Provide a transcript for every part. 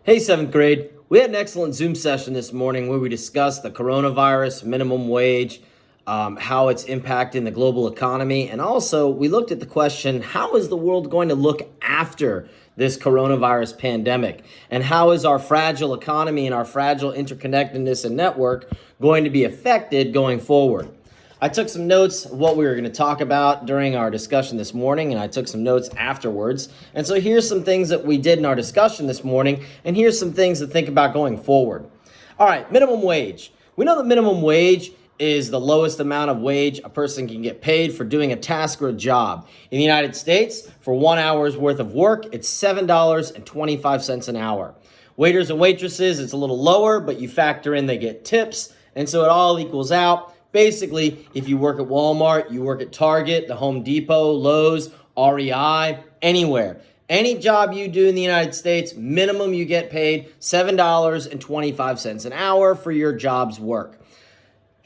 Hey, seventh grade. We had an excellent Zoom session this morning where we discussed the coronavirus, minimum wage, how it's impacting the global economy. And also, we looked at the question, how is the world going to look after this coronavirus pandemic? And how is our fragile economy and our fragile interconnectedness and network going to be affected going forward? I took some notes of what we were going to talk about during our discussion this morning, and I took some notes afterwards. And so here's some things that we did in our discussion this morning, and here's some things to think about going forward. All right, minimum wage. We know the minimum wage is the lowest amount of wage a person can get paid for doing a task or a job. In the United States, for 1 hour's worth of work, it's $7.25 an hour. Waiters and waitresses, it's a little lower, but you factor in they get tips, and so it all equals out. Basically, if you work at Walmart, you work at Target, the Home Depot, Lowe's, REI, anywhere. Any job you do in the United States, minimum you get paid $7.25 an hour for your job's work.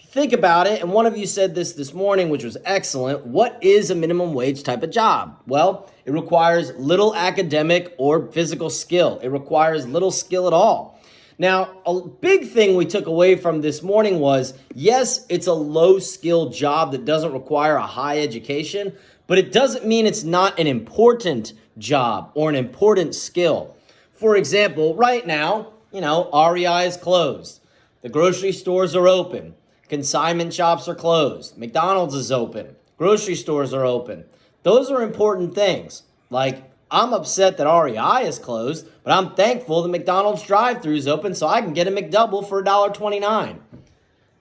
Think about it, and one of you said this morning, which was excellent. What is a minimum wage type of job? Well, it requires little academic or physical skill. It requires little skill at all. Now, a big thing we took away from this morning was, yes, it's a low-skill job that doesn't require a high education, but it doesn't mean it's not an important job or an important skill. For example, right now, REI is closed. The grocery stores are open. Consignment shops are closed. McDonald's is open. Grocery stores are open. Those are important things. Like, I'm upset that REI is closed, but I'm thankful the McDonald's drive-thru is open so I can get a McDouble for $1.29.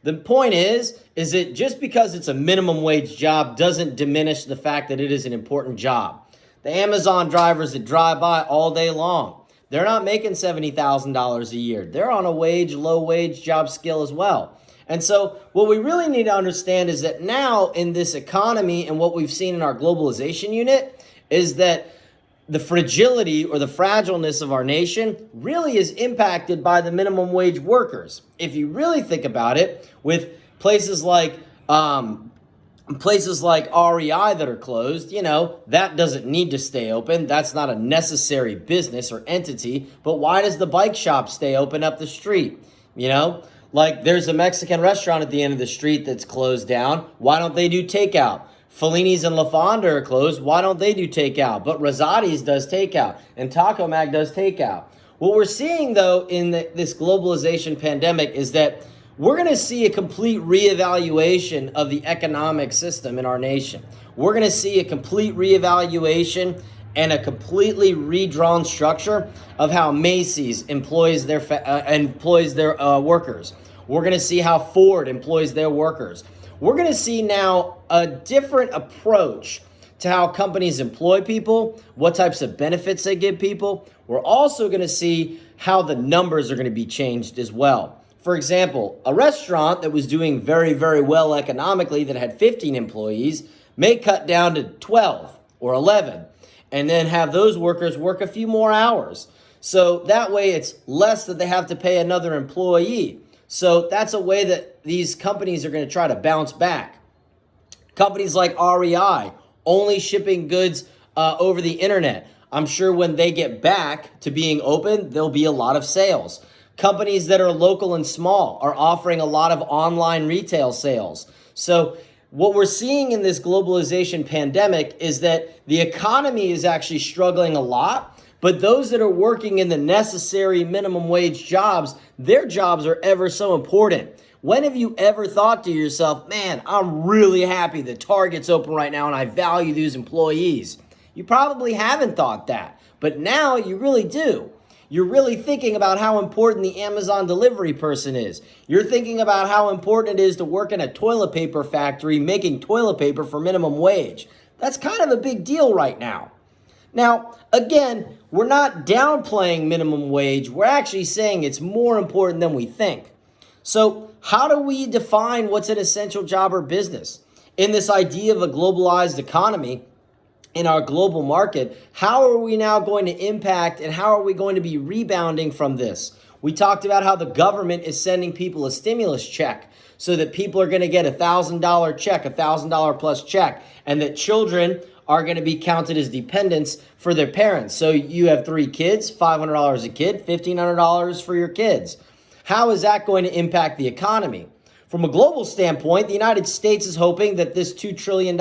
The point is that just because it's a minimum wage job doesn't diminish the fact that it is an important job. The Amazon drivers that drive by all day long, they're not making $70,000 a year. They're on a low wage job skill as well. And so what we really need to understand is that now in this economy and what we've seen in our globalization unit is that the fragility or the fragileness of our nation really is impacted by the minimum wage workers. If you really think about it, with places like REI that are closed, that doesn't need to stay open. That's not a necessary business or entity. But why does the bike shop stay open up the street? Like there's a Mexican restaurant at the end of the street that's closed down. Why don't they do takeout? Fellini's and La Fonda are closed. Why don't they do takeout? But Rosati's does takeout, and Taco Mag does takeout. What we're seeing, though, in this globalization pandemic is that we're going to see a complete reevaluation of the economic system in our nation. We're going to see a complete reevaluation and a completely redrawn structure of how Macy's employs their workers. We're going to see how Ford employs their workers. We're going to see now a different approach to how companies employ people, what types of benefits they give people. We're also going to see how the numbers are going to be changed as well. For example, a restaurant that was doing very, very well economically that had 15 employees may cut down to 12 or 11 and then have those workers work a few more hours. So that way it's less that they have to pay another employee. So that's a way that these companies are going to try to bounce back. Companies like REI, only shipping goods over the internet. I'm sure when they get back to being open, there'll be a lot of sales. Companies that are local and small are offering a lot of online retail sales. So what we're seeing in this globalization pandemic is that the economy is actually struggling a lot. But those that are working in the necessary minimum wage jobs, their jobs are ever so important. When have you ever thought to yourself, man, I'm really happy that Target's open right now and I value these employees? You probably haven't thought that, but now you really do. You're really thinking about how important the Amazon delivery person is. You're thinking about how important it is to work in a toilet paper factory making toilet paper for minimum wage. That's kind of a big deal right now. Now, again, we're not downplaying minimum wage. We're actually saying it's more important than we think. So how do we define what's an essential job or business? In this idea of a globalized economy, in our global market, how are we now going to impact and how are we going to be rebounding from this? We talked about how the government is sending people a stimulus check so that people are going to get $1,000 check, $1,000 plus check, and that children are going to be counted as dependents for their parents. So you have 3 kids, $500 a kid, $1,500 for your kids. How is that going to impact the economy? From a global standpoint, the United States is hoping that this $2 trillion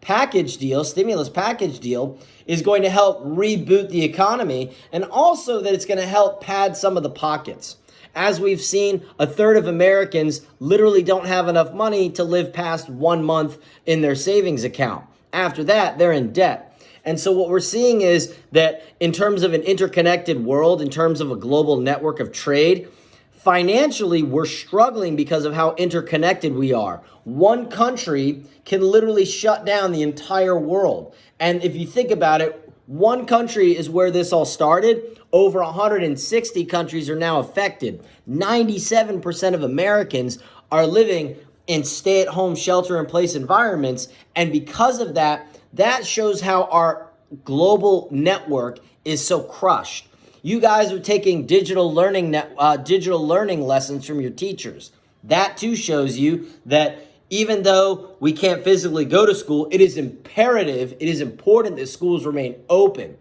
package deal, stimulus package deal, is going to help reboot the economy, and also that it's going to help pad some of the pockets. As we've seen, a third of Americans literally don't have enough money to live past 1 month in their savings account. After that, they're in debt. And so what we're seeing is that in terms of an interconnected world, in terms of a global network of trade, financially, we're struggling because of how interconnected we are. One country can literally shut down the entire world. And if you think about it, one country is where this all started. Over 160 countries are now affected. 97% of Americans are living in stay-at-home shelter-in-place environments. And because of that, that shows how our global network is so crushed. You guys are taking digital learning lessons from your teachers. That too shows you that even though we can't physically go to school, it is imperative, it is important that schools remain open.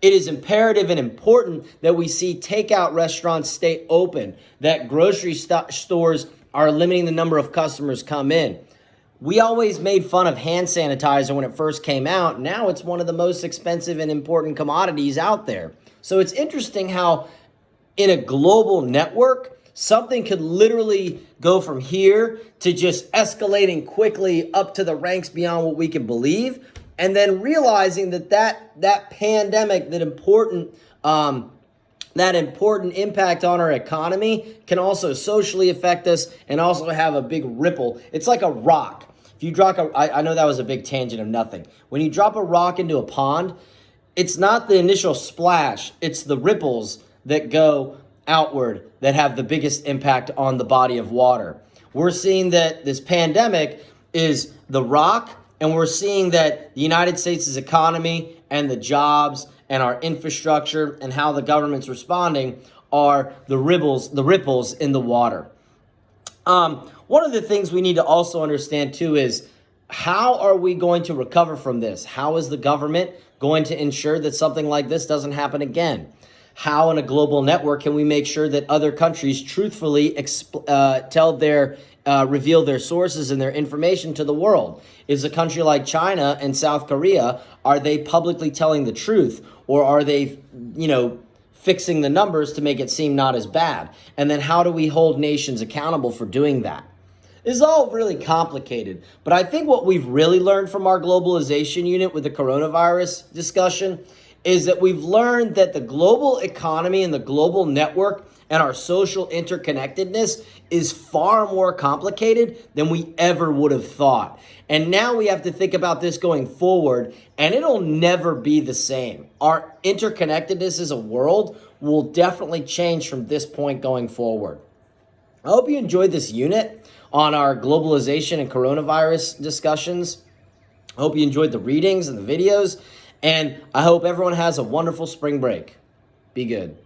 It is imperative and important that we see takeout restaurants stay open, that grocery stores are limiting the number of customers come in. We always made fun of hand sanitizer when it first came out. Now it's one of the most expensive and important commodities out there. So it's interesting how in a global network, something could literally go from here to just escalating quickly up to the ranks beyond what we can believe. And then realizing that pandemic, that important impact on our economy can also socially affect us and also have a big ripple. It's like a rock. If you drop I know that was a big tangent of nothing. When you drop a rock into a pond, it's not the initial splash, it's the ripples that go outward that have the biggest impact on the body of water. We're seeing that this pandemic is the rock, and we're seeing that the United States' economy and the jobs and our infrastructure and how the government's responding are the ripples in the water. One of the things we need to also understand too is, how are we going to recover from this? How is the government going to ensure that something like this doesn't happen again? How in a global network can we make sure that other countries truthfully reveal their sources and their information to the world? Is a country like China and South Korea, are they publicly telling the truth, or are they, fixing the numbers to make it seem not as bad? And then how do we hold nations accountable for doing that? It's all really complicated, but I think what we've really learned from our globalization unit with the coronavirus discussion is that we've learned that the global economy and the global network and our social interconnectedness is far more complicated than we ever would have thought. And now we have to think about this going forward, and it'll never be the same. Our interconnectedness as a world will definitely change from this point going forward. I hope you enjoyed this unit on our globalization and coronavirus discussions. I hope you enjoyed the readings and the videos, and I hope everyone has a wonderful spring break. Be good.